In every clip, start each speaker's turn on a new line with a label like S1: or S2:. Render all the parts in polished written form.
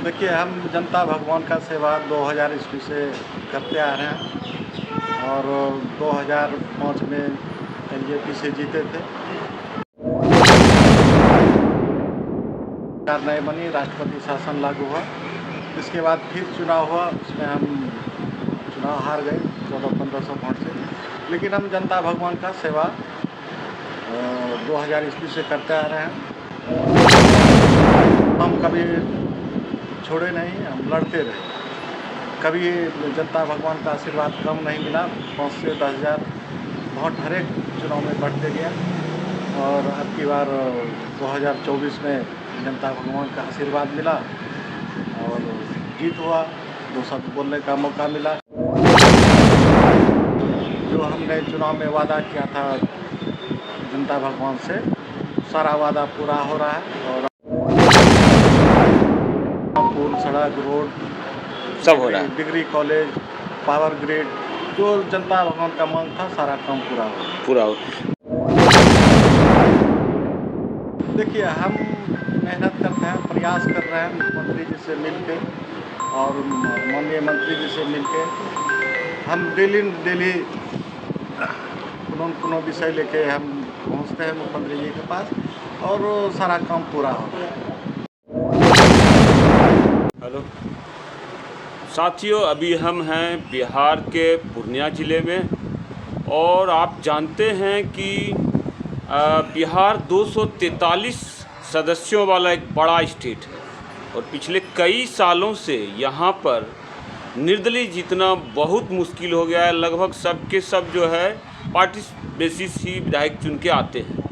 S1: देखिए, हम जनता भगवान का सेवा 2000 ईस्वी से करते आ रहे हैं और 2005 में एलजेपी से जीते थे। सरकार नई बनी, राष्ट्रपति शासन लागू हुआ। इसके बाद फिर चुनाव हुआ, उसमें हम चुनाव हार गए 1400-1500 वोट से। लेकिन हम जनता भगवान का सेवा 2000 ईस्वी से करते आ रहे हैं। हम कभी छोड़े नहीं, हम लड़ते रहे। कभी जनता भगवान का आशीर्वाद कम नहीं मिला। 5 से 10 हज़ार वोट हर एक चुनाव में बढ़ते गया और अब की बार 2024 में जनता भगवान का आशीर्वाद मिला और जीत हुआ, 2 शब्द बोलने का मौका मिला। जो हमने चुनाव में वादा किया था जनता भगवान से, सारा वादा पूरा हो रहा है और पुल, सड़क, रोड
S2: सब हो रहा है।
S1: डिग्री कॉलेज, पावर ग्रिड, जो जनता भगवान का मांग था सारा काम पूरा हो। देखिए, हम मेहनत करते हैं, प्रयास कर रहे हैं मुख्यमंत्री जी से मिलके और माननीय मंत्री जी से मिलके। हम डेली कोनो विषय लेके हम पहुंचते हैं मुख्यमंत्री जी के पास और सारा काम पूरा हो रहा है।
S2: हेलो साथियों, अभी हम हैं बिहार के पूर्णिया ज़िले में और आप जानते हैं कि बिहार 243 सदस्यों वाला एक बड़ा स्टेट है और पिछले कई सालों से यहाँ पर निर्दलीय जीतना बहुत मुश्किल हो गया है। लगभग सब के सब जो है पार्टी बेसिस ही विधायक चुन के आते हैं,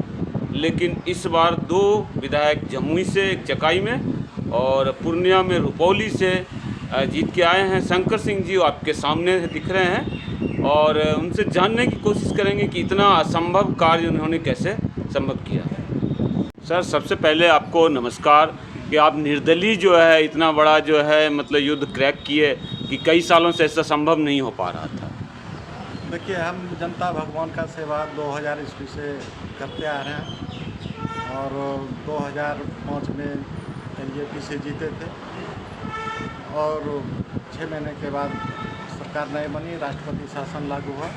S2: लेकिन इस बार 2 विधायक जमुई से, एक चकाई में और पूर्णिया में रुपौली से जीत के आए हैं। शंकर सिंह जी आपके सामने दिख रहे हैं और उनसे जानने की कोशिश करेंगे कि इतना असंभव कार्य उन्होंने कैसे संभव किया। सर, सबसे पहले आपको नमस्कार कि आप निर्दलीय जो है इतना बड़ा जो है मतलब युद्ध क्रैक किए कि कई सालों से ऐसा संभव नहीं हो पा रहा था।
S1: देखिए, हम जनता भगवान का सेवा 2000 ईस्वी से करते आ रहे हैं और 2005 में एलजेपी से जीते थे और 6 महीने के बाद सरकार नई बनी, राष्ट्रपति शासन लागू हुआ।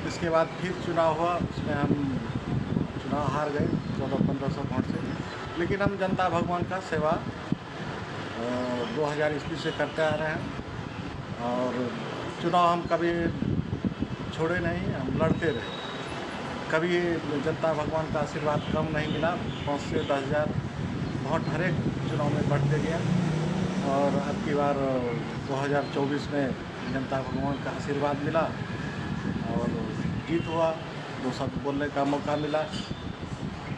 S1: इसके बाद फिर चुनाव हुआ, उसमें हम चुनाव हार गए 1400-1500 वोट से। लेकिन हम जनता भगवान का सेवा 2000 ईस्वी से करते आ रहे हैं और चुनाव हम कभी छोड़े नहीं, हम लड़ते रहे। कभी जनता भगवान का आशीर्वाद कम नहीं मिला। 5 से 10 हज़ार वोट हर एक चुनाव में बढ़ते गया और अब की बार 2024 में जनता भगवान का आशीर्वाद मिला और जीत हुआ, 2 शब्द बोलने का मौका मिला।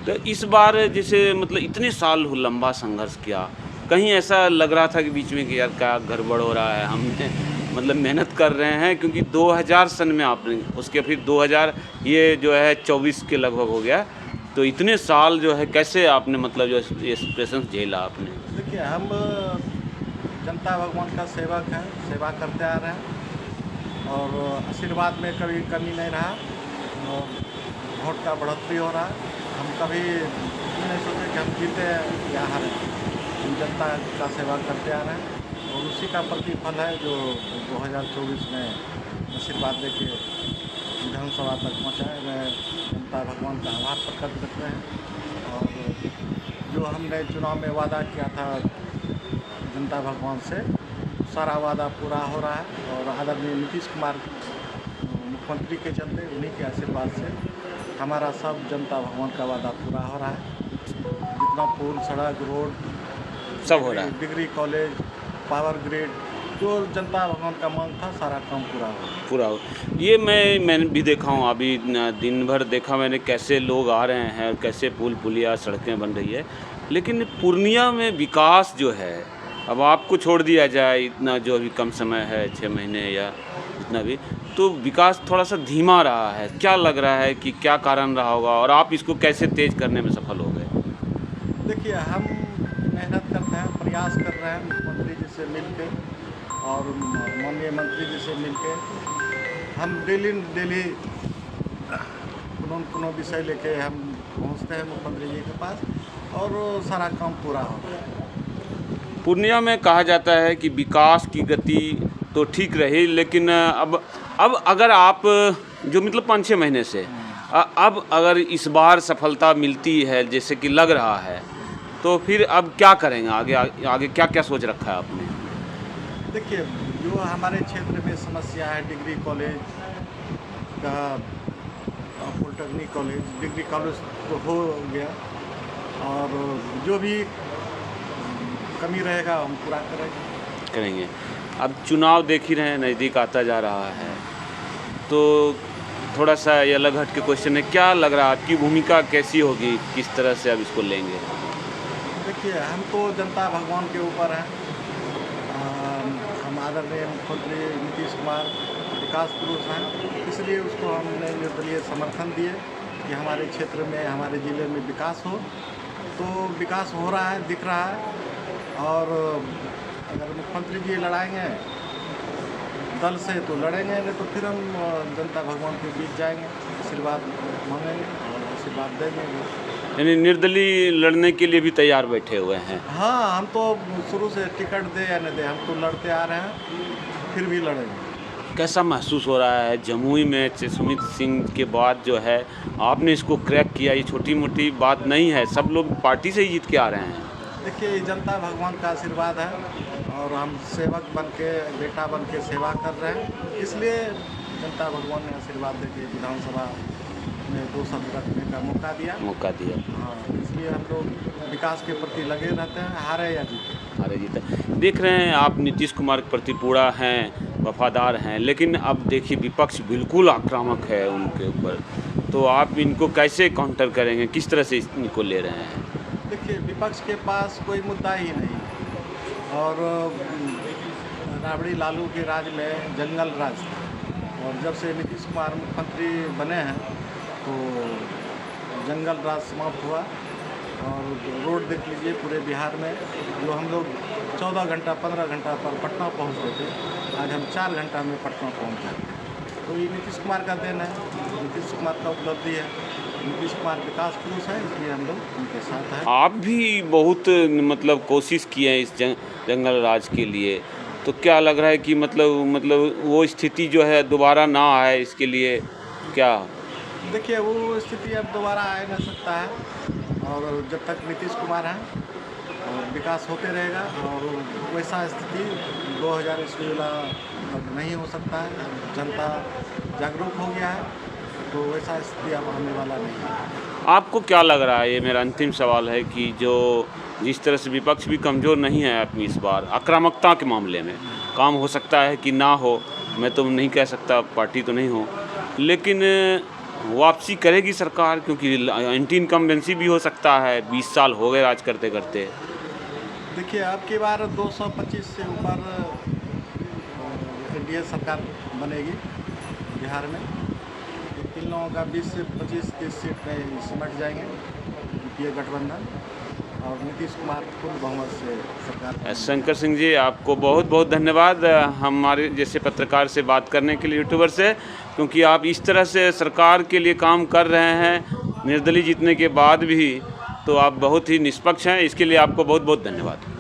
S2: तो इस बार जैसे मतलब इतने साल लंबा संघर्ष किया, कहीं ऐसा लग रहा था कि बीच में कि यार क्या गड़बड़ हो रहा है, हमने मतलब मेहनत कर रहे हैं क्योंकि 2000 सन में आपने, उसके फिर 2000 ये जो है 24 के लगभग हो गया, तो इतने साल जो है कैसे आपने मतलब जो एक्सप्रेशन झेला आपने?
S1: देखिए, हम जनता भगवान का सेवक हैं, सेवा करते आ रहे हैं और आशीर्वाद में कभी कमी नहीं रहा और वोट का बढ़ोतरी हो रहा है। हम कभी नहीं सोचे कि हम जीते या हारे, हम जनता का सेवा करते आ रहे हैं और उसी का प्रतिफल है जो 2024 में आशीर्वाद देके विधानसभा तक पहुँचाए। मैं जनता भगवान का आभार प्रकट करते हैं और जो हमने चुनाव में वादा किया था जनता भगवान से, सारा वादा पूरा हो रहा है और आदरणीय नीतीश कुमार मुख्यमंत्री के चलते, उन्हीं के आशीर्वाद से हमारा सब जनता भगवान का वादा पूरा हो रहा है। जितना पुल, सड़क, रोड
S2: सब हो रहा है।
S1: डिग्री कॉलेज, पावर ग्रिड, जो जनता भगवान का मांग था सारा काम पूरा हो।
S2: ये मैंने भी देखा हूँ, अभी दिन भर देखा मैंने कैसे लोग आ रहे हैं और कैसे पुल पुलिया सड़कें बन रही है, लेकिन पूर्णिया में विकास जो है, अब आपको छोड़ दिया जाए इतना जो अभी कम समय है 6 महीने या इतना भी, तो विकास थोड़ा सा धीमा रहा है। क्या लग रहा है कि क्या कारण रहा होगा और आप इसको कैसे तेज़ करने में सफल हो गए?
S1: देखिए, हम मेहनत करते हैं, प्रयास कर रहे हैं मुख्यमंत्री जी से मिलके और माननीय मंत्री जी से मिलके। हम डेली कोनो विषय लेके हम पहुंचते हैं मुख्यमंत्री जी के पास और सारा काम पूरा हो रहा है।
S2: पूर्णिया में कहा जाता है कि विकास की गति तो ठीक रही, लेकिन अब अगर आप जो मतलब 5-6 महीने से अब अगर इस बार सफलता मिलती है जैसे कि लग रहा है, तो फिर अब क्या करेंगे आगे क्या क्या सोच रखा है आपने?
S1: देखिए, जो हमारे क्षेत्र में समस्या है, डिग्री कॉलेज का, पॉलिटेक्निक कॉलेज, डिग्री कॉलेज तो हो गया, और जो भी कमी रहेगा हम पूरा करेंगे।
S2: अब चुनाव देख ही रहे हैं, नज़दीक आता जा रहा है, तो थोड़ा सा ये अलग हट के क्वेश्चन है, क्या लग रहा है आपकी भूमिका कैसी होगी, किस तरह से अब इसको लेंगे?
S1: देखिए, हम तो जनता भगवान के ऊपर हैं। हम आदरणीय मुख्यमंत्री नीतीश कुमार विकास पुरुष हैं, इसलिए उसको हमने निर्दलीय समर्थन दिए कि हमारे क्षेत्र में, हमारे ज़िले में विकास हो। तो विकास हो रहा है, दिख रहा है, और अगर मुख्यमंत्री जी लड़ाएंगे दल से तो लड़ेंगे, नहीं तो फिर हम जनता भगवान के बीच जाएंगे, आशीर्वाद मांगेंगे और आशीर्वाद देंगे।
S2: यानी निर्दलीय लड़ने के लिए भी तैयार बैठे हुए हैं?
S1: हाँ, हम तो शुरू से टिकट दे या नहीं दे, हम तो लड़ते आ रहे हैं, फिर भी लड़ेंगे।
S2: कैसा महसूस हो रहा है जमुई में सुमित सिंह के बाद जो है आपने इसको क्रैक किया? ये छोटी मोटी बात नहीं है, सब लोग पार्टी से ही जीत के आ रहे हैं।
S1: देखिए, ये जनता भगवान का आशीर्वाद है, और हम सेवक बन के, बेटा बन के सेवा कर रहे हैं, इसलिए जनता भगवान ने आशीर्वाद देके विधानसभा में 2 शब्द रखने का मौका दिया। हाँ, इसलिए हम लोग विकास के प्रति लगे रहते हैं, हारे या जीते।
S2: देख रहे हैं आप नीतीश कुमार के प्रति पूरा हैं, वफादार हैं, लेकिन अब देखिए विपक्ष बिल्कुल आक्रामक है उनके ऊपर, तो आप इनको कैसे काउंटर करेंगे, किस तरह से इनको ले रहे हैं?
S1: देखिए, विपक्ष के पास कोई मुद्दा ही नहीं, और राबड़ी लालू के राज में जंगल राज था, और जब से नीतीश कुमार मुख्यमंत्री बने हैं तो जंगल राज समाप्त हुआ। और रोड देख लीजिए पूरे बिहार में, जो हम लोग 14 घंटा 15 घंटा पर पटना पहुंचते थे, आज हम 4 घंटा में पटना पहुंच जाते हैं। तो ये नीतीश कुमार का देन है, नीतीश कुमार का उपलब्धि है। नीतीश कुमार विकास पुरुष है, इसलिए हम लोग उनके साथ हैं।
S2: आप भी बहुत मतलब कोशिश किए हैं इस जंगल राज के लिए, तो क्या लग रहा है कि मतलब वो स्थिति जो है दोबारा ना आए, इसके लिए क्या?
S1: देखिए, वो स्थिति अब दोबारा आ नहीं सकता है, और जब तक नीतीश कुमार हैं और विकास होते रहेगा, और वैसा स्थिति 2000 ईस्वी वाला नहीं हो सकता है। जनता जागरूक हो गया है, तो वैसा स्थिति अब आने वाला नहीं है।
S2: आपको क्या लग रहा है, ये मेरा अंतिम सवाल है, कि जो जिस तरह से विपक्ष भी कमज़ोर नहीं है अपनी इस बार आक्रामकता के मामले में, काम हो सकता है कि ना हो, मैं तो नहीं कह सकता, पार्टी तो नहीं हो, लेकिन वापसी करेगी सरकार, क्योंकि एंटी इनकम्बेंसी भी हो सकता है, 20 साल हो गए राज करते करते।
S1: देखिए, अब की बार 225 से ऊपर एनडीए सरकार बनेगी बिहार में। इन लोगों का 20 से 25-30 सीट में सिमट जाएंगे यूपीए गठबंधन, और नीतीश कुमार फुल बहुमत से सरकार।
S2: शंकर सिंह जी, आपको बहुत बहुत धन्यवाद हमारे जैसे पत्रकार से बात करने के लिए, यूट्यूबर से, क्योंकि आप इस तरह से सरकार के लिए काम कर रहे हैं निर्दलीय जीतने के बाद भी, तो आप बहुत ही निष्पक्ष हैं, इसके लिए आपको बहुत बहुत धन्यवाद।